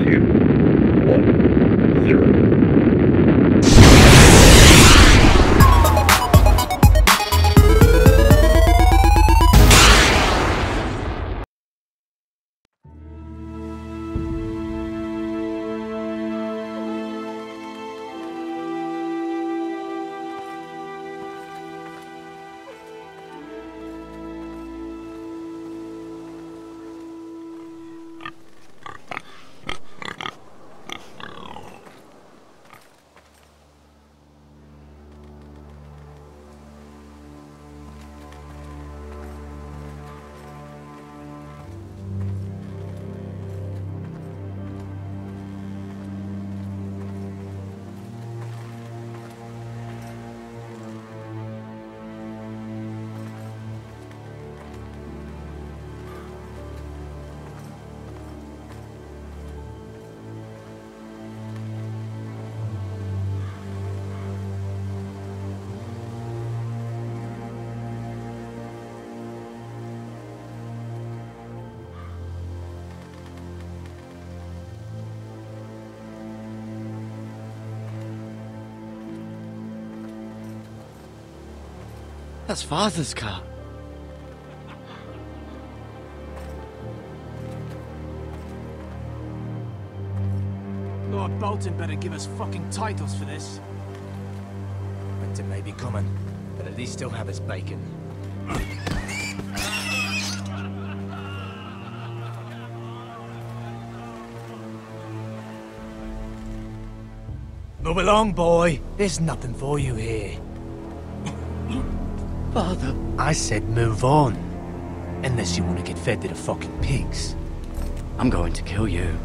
2, 1, 0. That's Father's car. Lord Bolton better give us fucking titles for this. Winter may be coming, but at least he'll have his bacon. Move along, boy. There's nothing for you here. Father. I said move on. Unless you want to get fed to the fucking pigs. I'm going to kill you.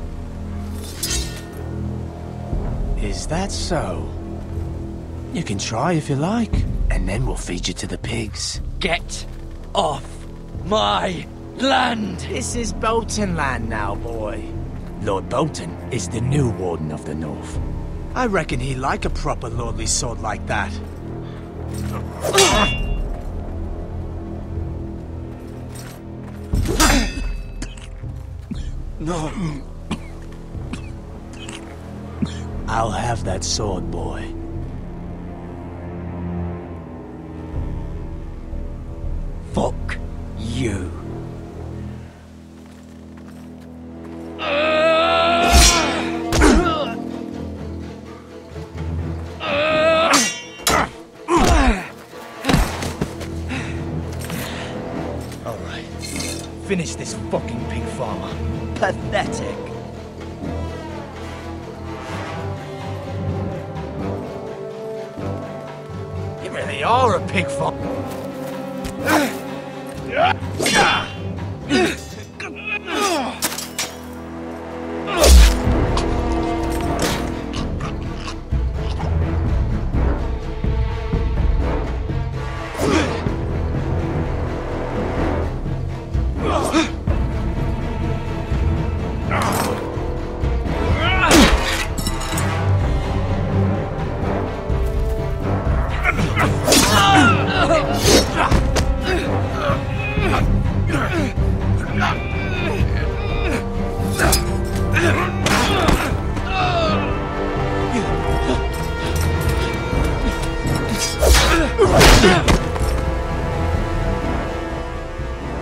Is that so? You can try if you like, and then we'll feed you to the pigs. Get off my land! This is Bolton land now, boy. Lord Bolton is the new Warden of the North. I reckon he'd like a proper lordly sword like that. No. I'll have that sword, boy. Fuck you. Alright. Finish this fucking pig farmer. Pathetic. You really are a pig farmer.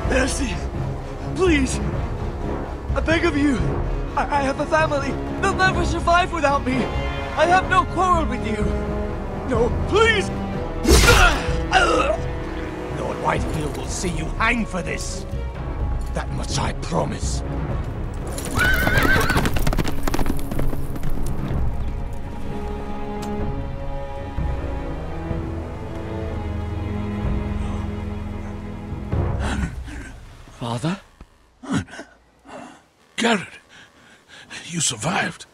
Mercy! Please! I beg of you! I have a family! They'll never survive without me! I have no quarrel with you! No, please! Lord Whitefield will see you hang for this. That much I promise. Father? Garrett, you survived.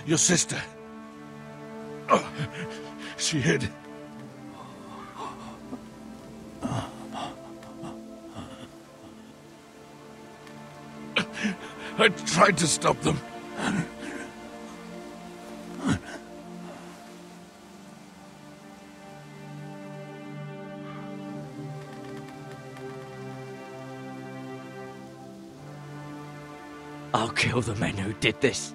Your sister. Oh, she hid. I tried to stop them. I'll kill the men who did this.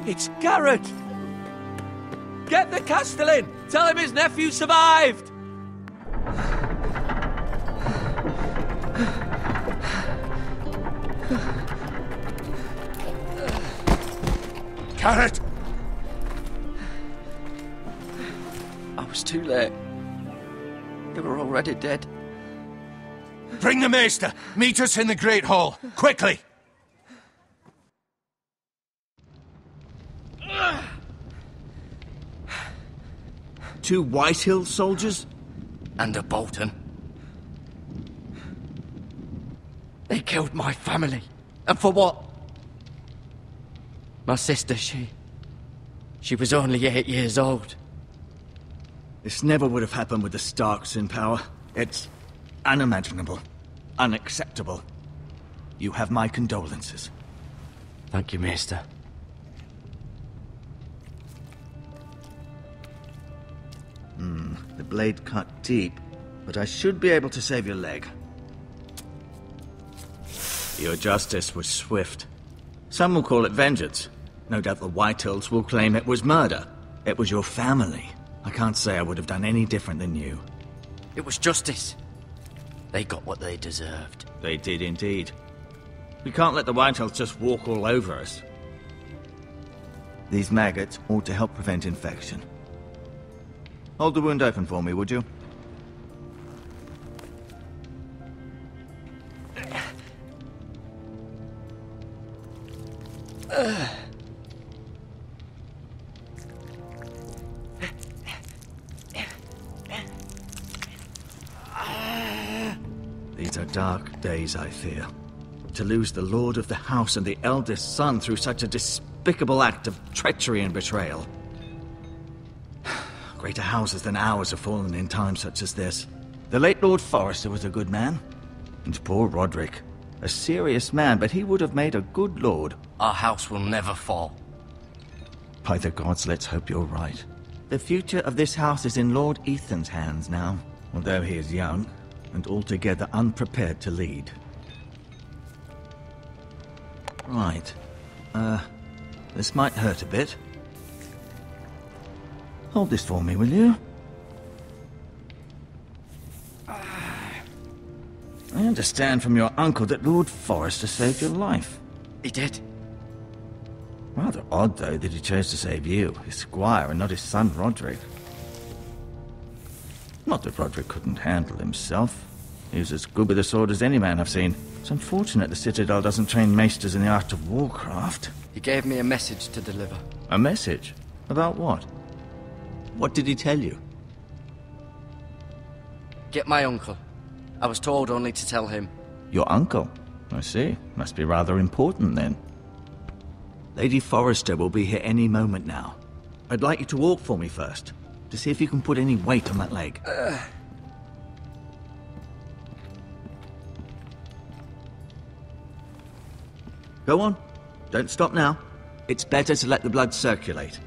It's Garrett! Get the Castellan! Tell him his nephew survived! Garrett! I was too late. They were already dead. Bring the maester! Meet us in the Great Hall! Quickly! Two Whitehill soldiers? And a Bolton. They killed my family. And for what? My sister, she was only 8 years old. This never would have happened with the Starks in power. It's unimaginable. Unacceptable. You have my condolences. Thank you, Maester. The blade cut deep, but I should be able to save your leg. Your justice was swift. Some will call it vengeance. No doubt the Whitehills will claim it was murder. It was your family. I can't say I would have done any different than you. It was justice. They got what they deserved. They did indeed. We can't let the Whitehills just walk all over us. These maggots ought to help prevent infection. Hold the wound open for me, would you? These are dark days, I fear. To lose the lord of the house and the eldest son through such a despicable act of treachery and betrayal. Greater houses than ours have fallen in times such as this. The late Lord Forrester was a good man. And poor Roderick. A serious man, but he would have made a good lord. Our house will never fall. By the gods, let's hope you're right. The future of this house is in Lord Ethan's hands now, although he is young and altogether unprepared to lead. Right. This might hurt a bit. Hold this for me, will you? I understand from your uncle that Lord Forrester saved your life. He did. Rather odd, though, that he chose to save you, his squire, and not his son Roderick. Not that Roderick couldn't handle himself. He was as good with a sword as any man I've seen. It's unfortunate the Citadel doesn't train maesters in the art of warcraft. He gave me a message to deliver. A message? About what? What did he tell you? Get my uncle. I was told only to tell him. Your uncle? I see. Must be rather important, then. Lady Forrester will be here any moment now. I'd like you to walk for me first, to see if you can put any weight on that leg. Go on. Don't stop now. It's better to let the blood circulate.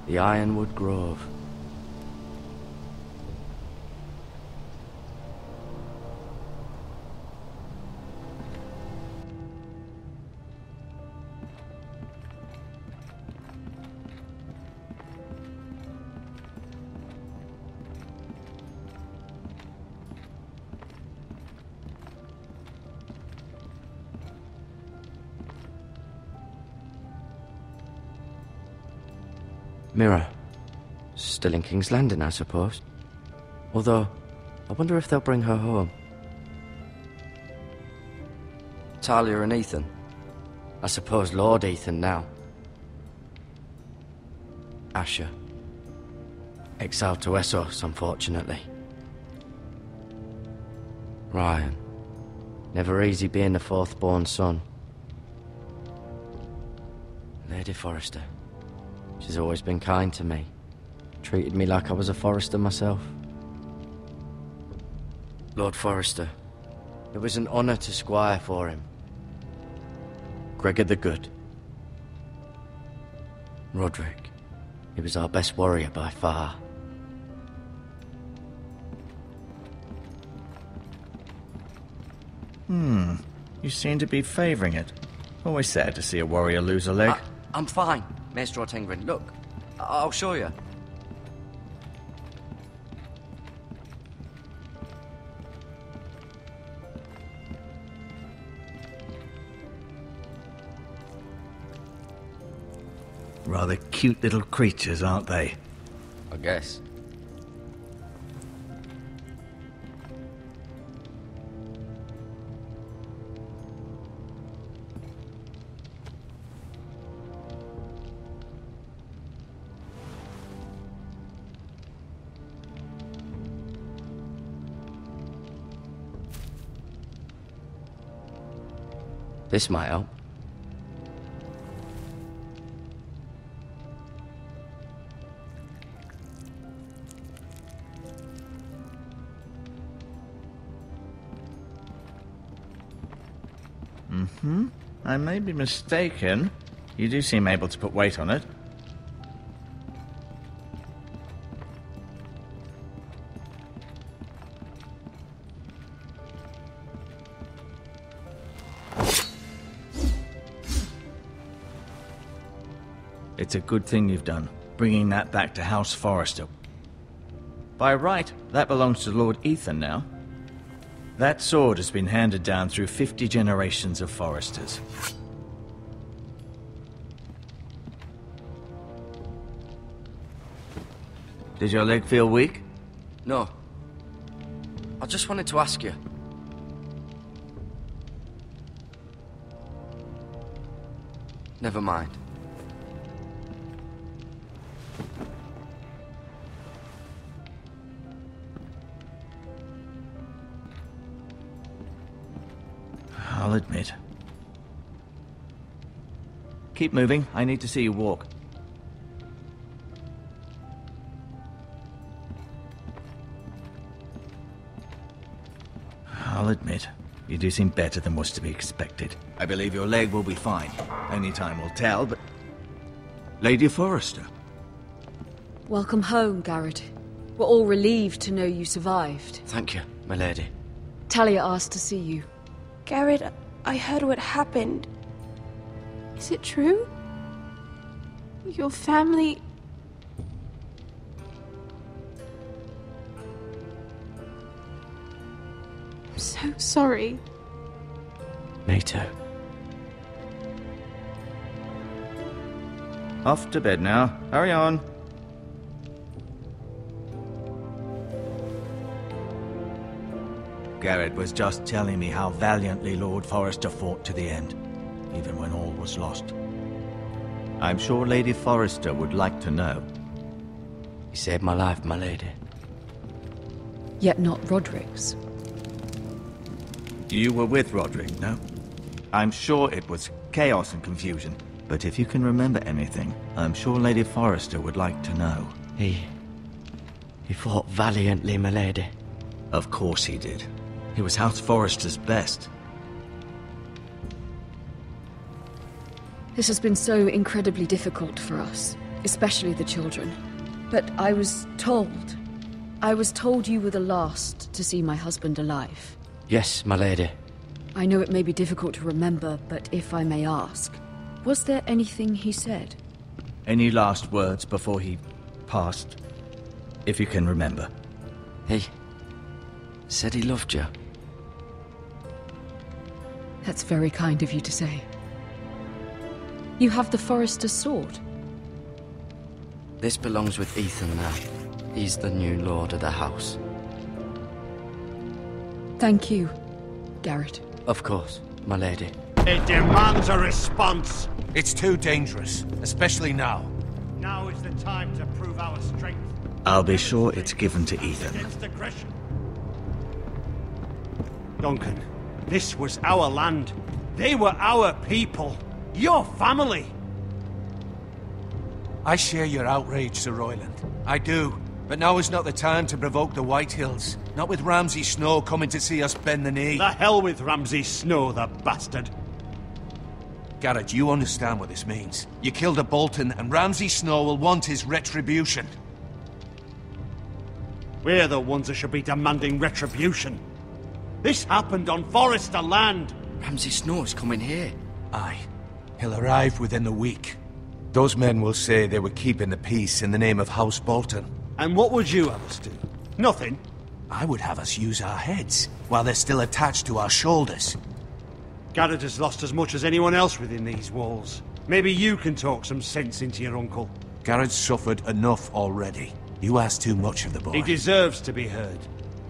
The Ironwood Grove. Mirror. Still in King's Landing, I suppose. Although, I wonder if they'll bring her home. Talia and Ethan. I suppose Lord Ethan now. Asher. Exiled to Essos, unfortunately. Ryan. Never easy being the fourth-born son. Lady Forrester. She's always been kind to me. Treated me like I was a Forrester myself. Lord Forrester. It was an honour to squire for him. Gregor the Good. Roderick. He was our best warrior by far. You seem to be favouring it. Always sad to see a warrior lose a leg. I'm fine, Maester Ortengrin. Look, I'll show you. Rather cute little creatures, aren't they? I guess. This might help. I may be mistaken. You do seem able to put weight on it. It's a good thing you've done, bringing that back to House Forrester. By right, that belongs to Lord Ethan now. That sword has been handed down through 50 generations of Forresters. Did your leg feel weak? No. I just wanted to ask you. Never mind. I'll admit. Keep moving. I need to see you walk. I'll admit, you do seem better than was to be expected. I believe your leg will be fine. Only time will tell, but... Lady Forrester. Welcome home, Garrett. We're all relieved to know you survived. Thank you, my lady. Talia asked to see you. Garrett, I heard what happened. Is it true? Your family... I'm so sorry. Me too. Off to bed now. Hurry on. Garrett was just telling me how valiantly Lord Forrester fought to the end, even when all was lost. I'm sure Lady Forrester would like to know. You saved my life, my lady. Yet not Roderick's. You were with Roderick, no? I'm sure it was chaos and confusion, but if you can remember anything, I'm sure Lady Forrester would like to know. He fought valiantly, my lady. Of course he did. He was House Forrester's best. This has been so incredibly difficult for us, especially the children. But I was told you were the last to see my husband alive. Yes, my lady. I know it may be difficult to remember, but if I may ask, was there anything he said? Any last words before he passed? If you can remember. He said he loved you. That's very kind of you to say. You have the Forrester's sword. This belongs with Ethan now. He's the new lord of the house. Thank you, Garrett. Of course, my lady. It demands a response. It's too dangerous, especially now. Now is the time to prove our strength. I'll be sure it's given to Ethan. Against aggression. Duncan, this was our land. They were our people. Your family. I share your outrage, Sir Royland. I do. But now is not the time to provoke the Whitehills. Not with Ramsay Snow coming to see us bend the knee. The hell with Ramsay Snow, the bastard. Garrett, you understand what this means. You killed a Bolton, and Ramsay Snow will want his retribution. We're the ones that should be demanding retribution. This happened on Forester land. Ramsay Snow's coming here. Aye. He'll arrive within a week. Those men will say they were keeping the peace in the name of House Bolton. And what would you have us do? Nothing. I would have us use our heads, while they're still attached to our shoulders. Garrett has lost as much as anyone else within these walls. Maybe you can talk some sense into your uncle. Garrett's suffered enough already. You ask too much of the boy. He deserves to be heard.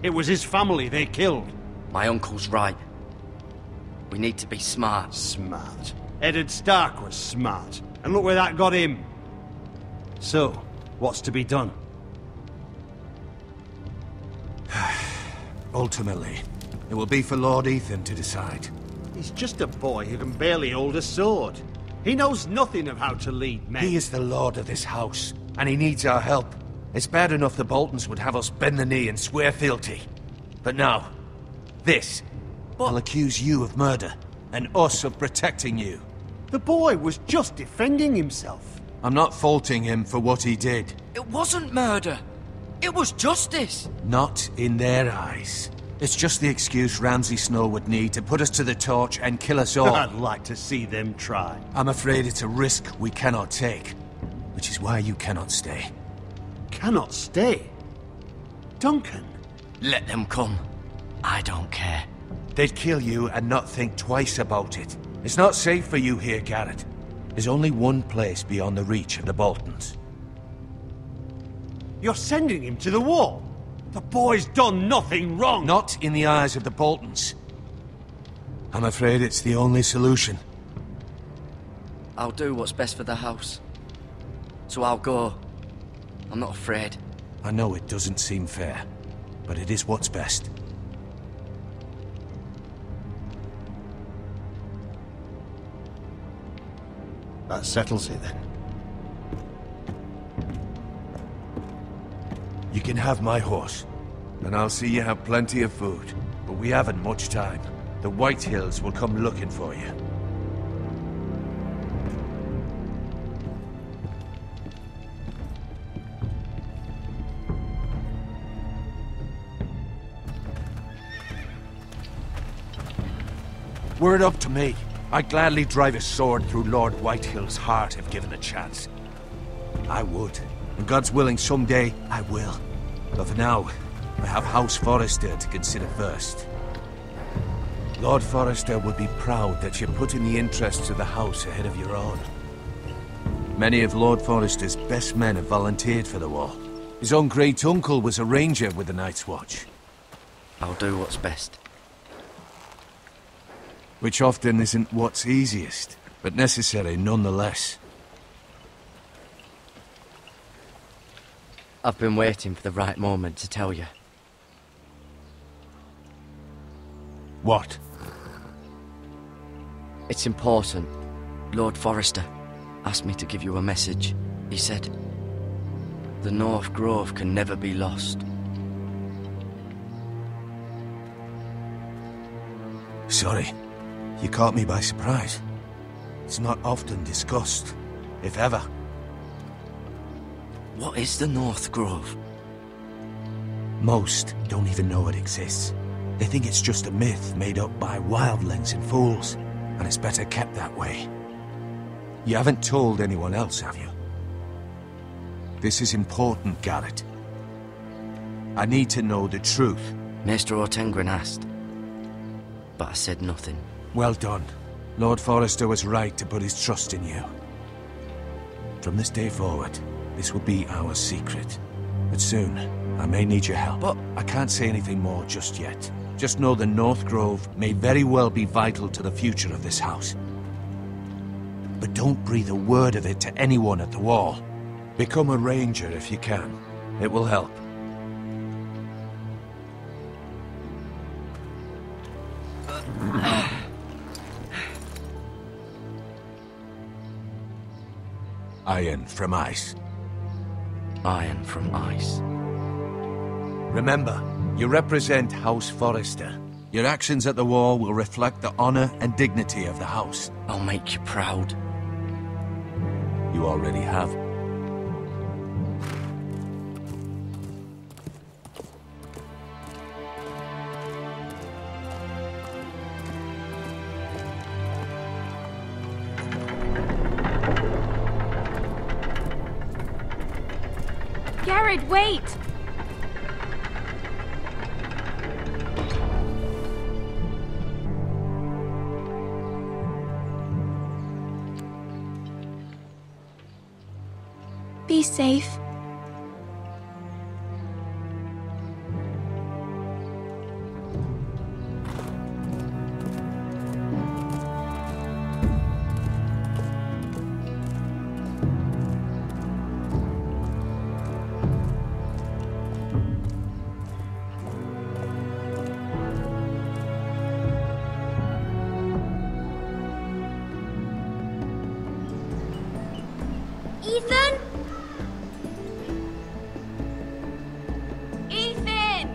It was his family they killed. My uncle's right. We need to be smart. Smart. Eddard Stark was smart. And look where that got him. So, what's to be done? Ultimately, it will be for Lord Ethan to decide. He's just a boy who can barely hold a sword. He knows nothing of how to lead men. He is the lord of this house, and he needs our help. It's bad enough the Boltons would have us bend the knee and swear fealty. But now, this. I'll accuse you of murder, and us of protecting you. The boy was just defending himself. I'm not faulting him for what he did. It wasn't murder. It was justice. Not in their eyes. It's just the excuse Ramsay Snow would need to put us to the torch and kill us all. I'd like to see them try. I'm afraid it's a risk we cannot take, which is why you cannot stay. Cannot stay? Duncan? Let them come. I don't care. They'd kill you and not think twice about it. It's not safe for you here, Garrett. There's only one place beyond the reach of the Boltons. You're sending him to the wall? The boy's done nothing wrong! Not in the eyes of the Boltons. I'm afraid it's the only solution. I'll do what's best for the house. So I'll go. I'm not afraid. I know it doesn't seem fair, but it is what's best. That settles it then. You can have my horse, and I'll see you have plenty of food. But we haven't much time. The Whitehills will come looking for you. Were it up to me, I'd gladly drive a sword through Lord Whitehill's heart if given a chance. I would. And God's willing, someday I will. But for now, I have House Forester to consider first. Lord Forester would be proud that you're putting the interests of the house ahead of your own. Many of Lord Forester's best men have volunteered for the war. His own great-uncle was a ranger with the Night's Watch. I'll do what's best. Which often isn't what's easiest, but necessary nonetheless. I've been waiting for the right moment to tell you. What? It's important. Lord Forester asked me to give you a message. He said, the North Grove can never be lost. Sorry. You caught me by surprise. It's not often discussed, if ever. What is the North Grove? Most don't even know it exists. They think it's just a myth made up by wildlings and fools, and it's better kept that way. You haven't told anyone else, have you? This is important, Garrett. I need to know the truth. Maester Ortengren asked, but I said nothing. Well done. Lord Forester was right to put his trust in you. From this day forward, this will be our secret. But soon, I may need your help. But I can't say anything more just yet. Just know the North Grove may very well be vital to the future of this house. But don't breathe a word of it to anyone at the Wall. Become a ranger if you can. It will help. Iron from ice. Iron from ice. Remember, you represent House Forrester. Your actions at the Wall will reflect the honor and dignity of the house. I'll make you proud. You already have. Garrett, wait! Be safe. Ethan? Ethan!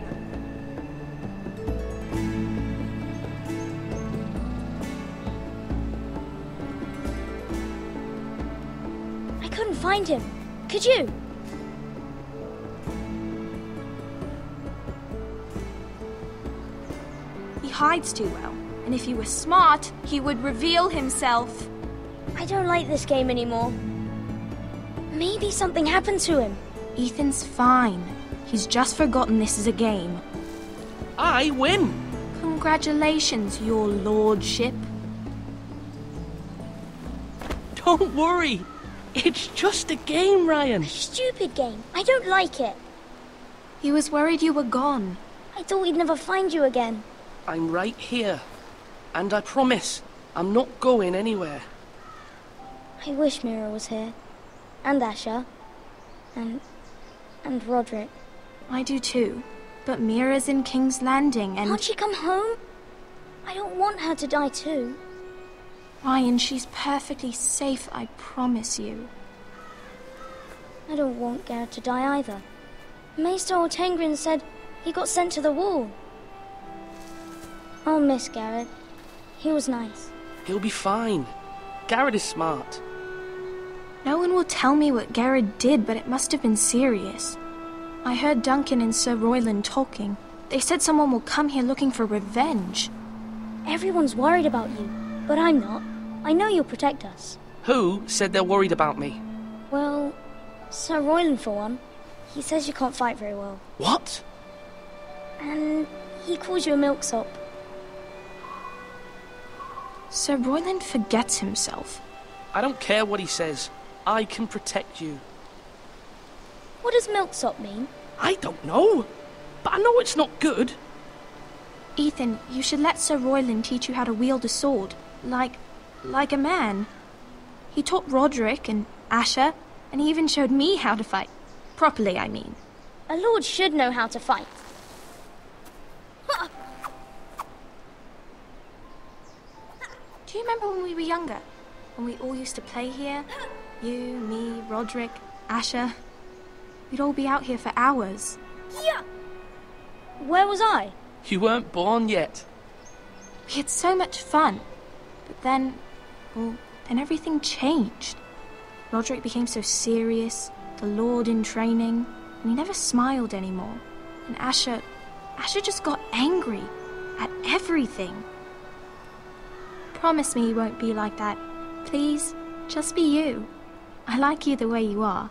I couldn't find him. Could you? He hides too well, and if he were smart, he would reveal himself. I don't like this game anymore. Maybe something happened to him. Ethan's fine. He's just forgotten this is a game. I win! Congratulations, your lordship. Don't worry. It's just a game, Ryan. Stupid game. I don't like it. He was worried you were gone. I thought we'd never find you again. I'm right here. And I promise, I'm not going anywhere. I wish Mira was here. And Asher. And Roderick. I do too. But Mira's in King's Landing and... Can't she come home? I don't want her to die too. Ryan, she's perfectly safe, I promise you. I don't want Garrett to die either. Maester Ortengrin said he got sent to the Wall. I'll miss Garrett. He was nice. He'll be fine. Garrett is smart. No one will tell me what Garrett did, but it must have been serious. I heard Duncan and Sir Royland talking. They said someone will come here looking for revenge. Everyone's worried about you, but I'm not. I know you'll protect us. Who said they're worried about me? Well, Sir Royland for one. He says you can't fight very well. What? And he calls you a milksop. Sir Royland forgets himself. I don't care what he says. I can protect you. What does milksop mean? I don't know. But I know it's not good. Ethan, you should let Sir Royland teach you how to wield a sword. Like a man. He taught Roderick and Asher, and he even showed me how to fight. Properly, I mean. A lord should know how to fight. Do you remember when we were younger? When we all used to play here? You, me, Roderick, Asher. We'd all be out here for hours. Yeah. Where was I? You weren't born yet. We had so much fun. But then everything changed. Roderick became so serious, the Lord in training, and he never smiled anymore. And Asher just got angry at everything. Promise me you won't be like that. Please, just be you. I like you the way you are.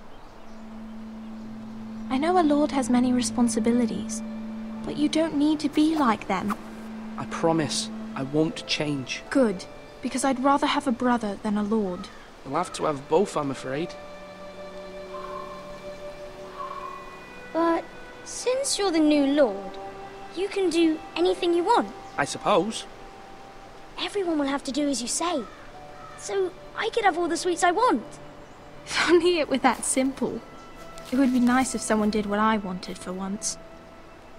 I know a lord has many responsibilities, but you don't need to be like them. I promise I won't change. Good, because I'd rather have a brother than a lord. You'll have to have both, I'm afraid. But since you're the new lord, You can do anything you want. I suppose. Everyone will have to do as you say. So I could have all the sweets I want. If only it were that simple. It would be nice if someone did what I wanted for once.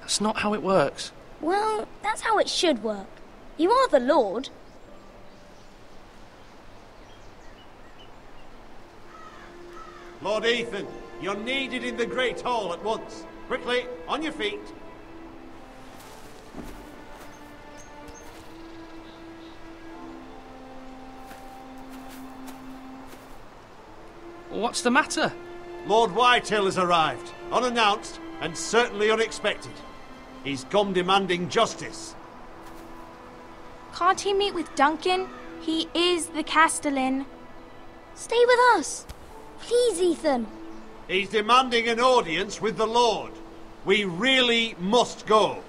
That's not how it works. Well, that's how it should work. You are the Lord. Lord Ethan, you're needed in the Great Hall at once. Quickly, on your feet. What's the matter? Lord Whitehill has arrived, unannounced and certainly unexpected. He's come demanding justice. Can't he meet with Duncan? He is the Castellan. Stay with us. Please, Ethan. He's demanding an audience with the Lord. We really must go.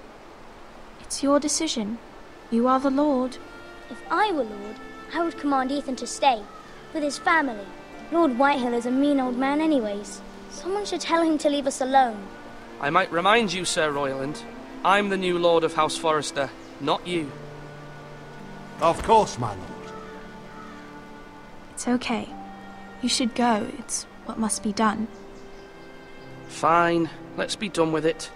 It's your decision. You are the Lord. If I were Lord, I would command Ethan to stay, with his family. Lord Whitehill is a mean old man anyways. Someone should tell him to leave us alone. I might remind you, Sir Royland, I'm the new Lord of House Forrester, not you. Of course, my lord. It's okay. You should go. It's what must be done. Fine, let's be done with it.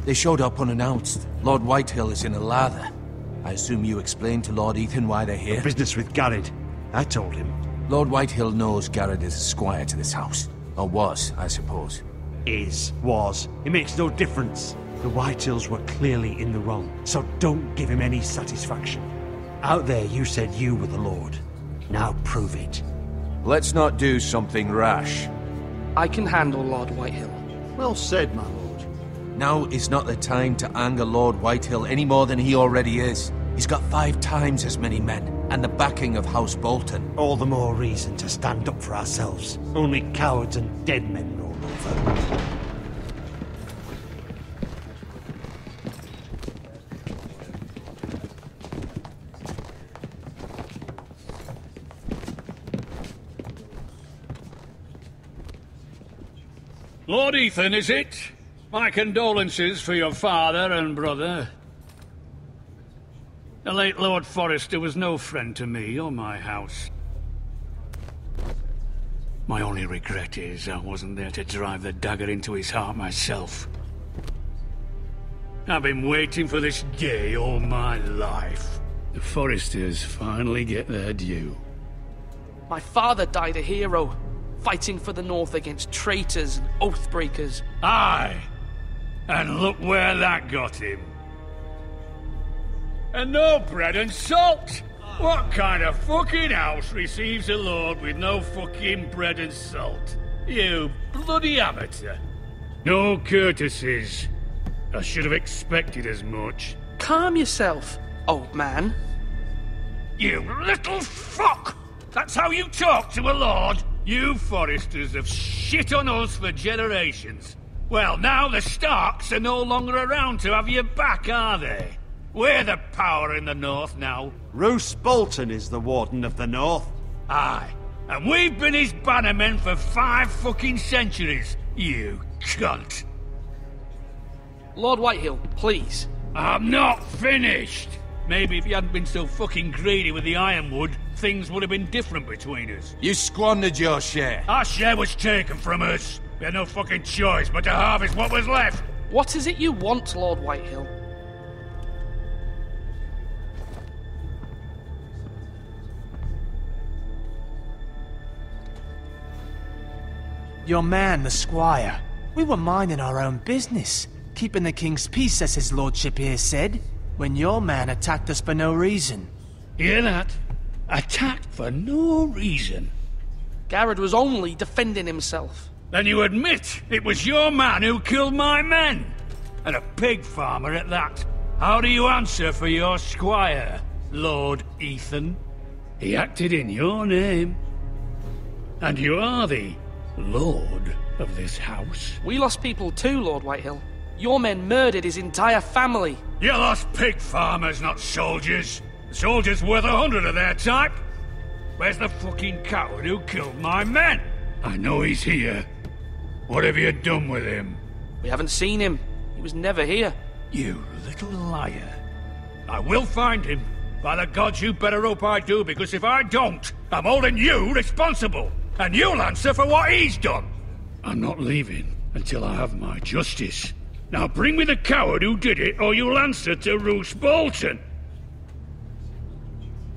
They showed up unannounced. Lord Whitehill is in a lather. I assume you explained to Lord Ethan why they're here? Business with Garrett. I told him. Lord Whitehill knows Garrett is a squire to this house. Or was, I suppose. Was. It makes no difference. The Whitehills were clearly in the wrong, so don't give him any satisfaction. Out there you said you were the Lord. Now prove it. Let's not do something rash. I can handle Lord Whitehill. Well said, my lord. Now is not the time to anger Lord Whitehill any more than he already is. He's got 5 times as many men, and the backing of House Bolton. All the more reason to stand up for ourselves. Only cowards and dead men roll over. Lord Ethan, is it? My condolences for your father and brother. The late Lord Forrester was no friend to me or my house. My only regret is I wasn't there to drive the dagger into his heart myself. I've been waiting for this day all my life. The Forresters finally get their due. My father died a hero, fighting for the North against traitors and oathbreakers. Aye! And look where that got him. And no bread and salt! What kind of fucking house receives a lord with no fucking bread and salt? You bloody amateur. No courtesies. I should have expected as much. Calm yourself, old man. You little fuck! That's how you talk to a lord? You Forresters have shit on us for generations. Well, now the Starks are no longer around to have your back, are they? We're the power in the North now. Roose Bolton is the Warden of the North. Aye, and we've been his bannermen for 5 fucking centuries, you cunt. Lord Whitehill, please. I'm not finished. Maybe if you hadn't been so fucking greedy with the ironwood, things would have been different between us. You squandered your share. Our share was taken from us. We had no fucking choice but to harvest what was left. What is it you want, Lord Whitehill? Your man, the squire. We were minding our own business, keeping the king's peace, as his lordship here said, when your man attacked us for no reason. Hear that? Attacked for no reason. Garrett was only defending himself. Then you admit it was your man who killed my men? And a pig farmer at that. How do you answer for your squire, Lord Ethan? He acted in your name. And you are the lord of this house. We lost people too, Lord Whitehill. Your men murdered his entire family. You lost pig farmers, not soldiers. The soldiers worth 100 of their type. Where's the fucking coward who killed my men? I know he's here. What have you done with him? We haven't seen him. He was never here. You little liar. I will find him. By the gods, you better hope I do, because if I don't, I'm holding you responsible. And you'll answer for what he's done. I'm not leaving until I have my justice. Now bring me the coward who did it, or you'll answer to Roose Bolton.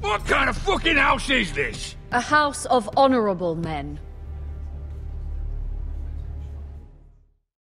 What kind of fucking house is this? A house of honorable men.